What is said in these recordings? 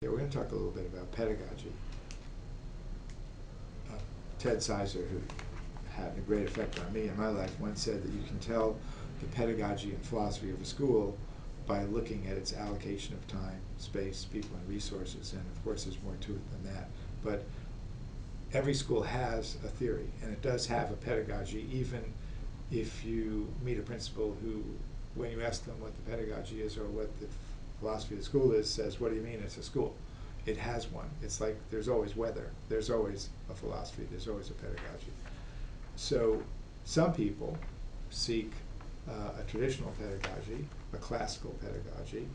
Yeah, we're going to talk a little bit about pedagogy. Ted Sizer, who had a great effect on me in my life, once said that you can tell the pedagogy and philosophy of a school by looking at its allocation of time, space, people, and resources. And of course, there's more to it than that. But every school has a theory, and it does have a pedagogy, even if you meet a principal who, when you ask them what the pedagogy is or what the philosophy of the school is, says, "What do you mean it's a school?" It has one. It's like there's always weather, there's always a philosophy, there's always a pedagogy. So some people seek a traditional pedagogy, a classical pedagogy,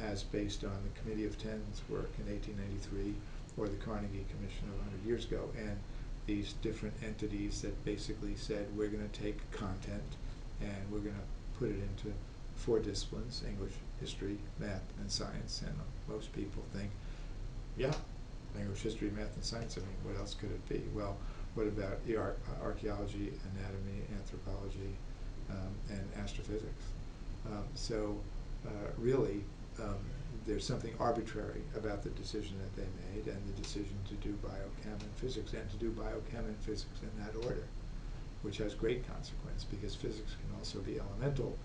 as based on the Committee of Ten's work in 1893 or the Carnegie Commission 100 years ago, and these different entities that basically said we're going to take content and we're going to put it into 4 disciplines: English, history, math, and science. And most people think, yeah, English, history, math, and science. I mean, what else could it be? Well, what about archaeology, anatomy, anthropology, and astrophysics? Really, there's something arbitrary about the decision that they made and the decision to do biochem and physics, and to do biochem and physics in that order, which has great consequence because physics can also be elemental.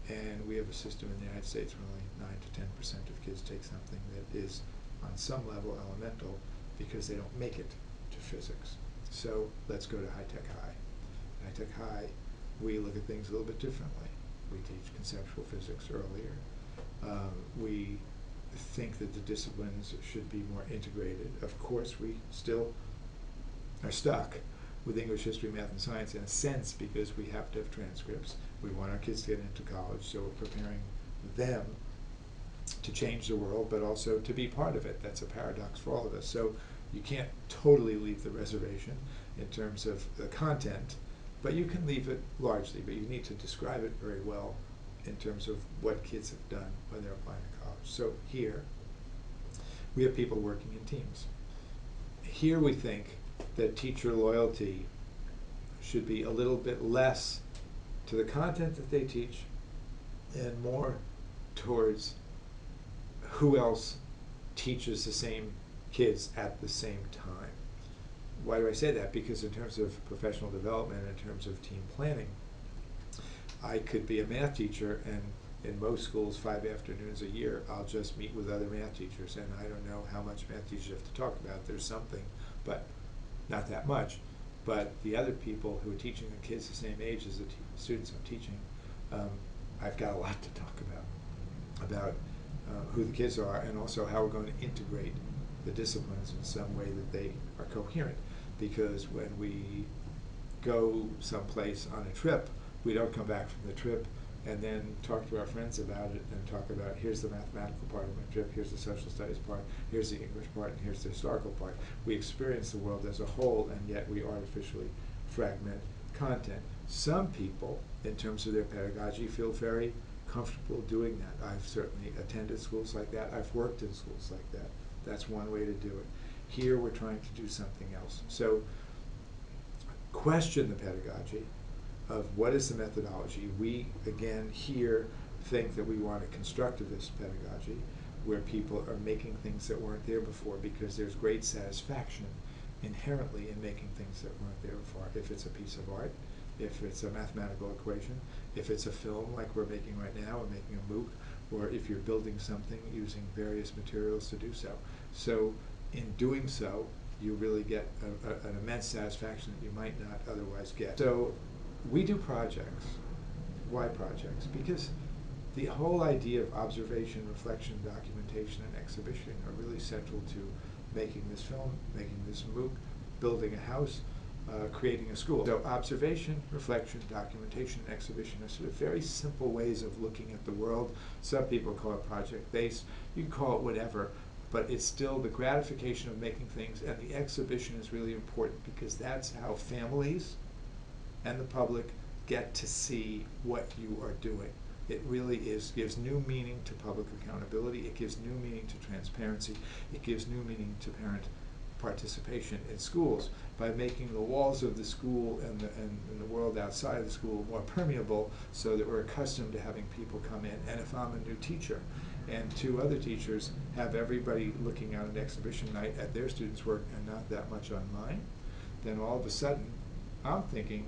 And we have a system in the United States where only 9 to 10% of kids take something that is on some level elemental because they don't make it to physics. So let's go to high-tech high. High-tech high, we look at things a little bit differently. We teach conceptual physics earlier. We think that the disciplines should be more integrated. Of course, we still are stuck with English, history, math, and science in a sense because we have to have transcripts. We want our kids to get into college, so we're preparing them to change the world, but also to be part of it. That's a paradox for all of us. So you can't totally leave the reservation in terms of the content, but you can leave it largely, but you need to describe it very well in terms of what kids have done when they're applying to college. So here, we have people working in teams. Here we think that teacher loyalty should be a little bit less to the content that they teach and more towards who else teaches the same kids at the same time. Why do I say that? Because in terms of professional development, in terms of team planning, I could be a math teacher, and in most schools, 5 afternoons a year, I'll just meet with other math teachers, and I don't know how much math teachers have to talk about. There's something, but not that much. But the other people who are teaching the kids the same age as the students I'm teaching, I've got a lot to talk about who the kids are, and also how we're going to integrate the disciplines in some way that they are coherent. Because when we go someplace on a trip, we don't come back from the trip and then talk to our friends about it and talk about, here's the mathematical part of my trip, here's the social studies part, here's the English part, and here's the historical part. We experience the world as a whole, and yet we artificially fragment content. Some people, in terms of their pedagogy, feel very comfortable doing that. I've certainly attended schools like that. I've worked in schools like that. That's one way to do it. Here we're trying to do something else. So question the pedagogy of what is the methodology. We, again, here think that we want a constructivist pedagogy where people are making things that weren't there before because there's great satisfaction inherently in making things that weren't there before. If it's a piece of art, if it's a mathematical equation, if it's a film like we're making right now, or making a MOOC, or if you're building something using various materials to do so. So in doing so, you really get an immense satisfaction that you might not otherwise get. So we do projects. Why projects? Because the whole idea of observation, reflection, documentation, and exhibition are really central to making this film, making this MOOC, building a house, creating a school. So observation, reflection, documentation, and exhibition are sort of very simple ways of looking at the world. Some people call it project-based. You can call it whatever, but it's still the gratification of making things, and the exhibition is really important because that's how families and the public get to see what you are doing. It really gives new meaning to public accountability. It gives new meaning to transparency. It gives new meaning to parent participation in schools by making the walls of the school and the world outside of the school more permeable, so that we're accustomed to having people come in. And if I'm a new teacher and two other teachers have everybody looking at an exhibition night at their students' work and not that much on mine, then all of a sudden I'm thinking,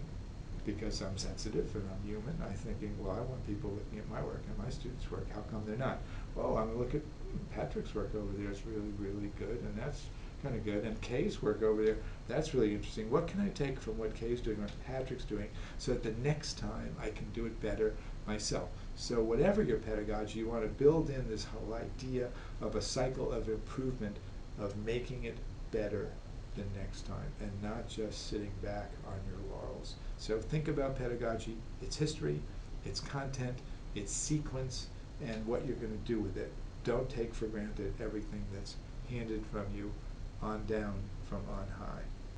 because I'm sensitive and I'm human, I'm thinking, well, I want people looking at my work and my students' work. How come they're not? Oh, I'm gonna look at Patrick's work over there. It's really, really good, and that's kind of good. And Kay's work over there, that's really interesting. What can I take from what Kay's doing, what Patrick's doing, so that the next time I can do it better myself? So whatever your pedagogy, you want to build in this whole idea of a cycle of improvement, of making it better the next time, and not just sitting back on your laurels. So think about pedagogy, its history, its content, its sequence, and what you're going to do with it. Don't take for granted everything that's handed from you on down from on high.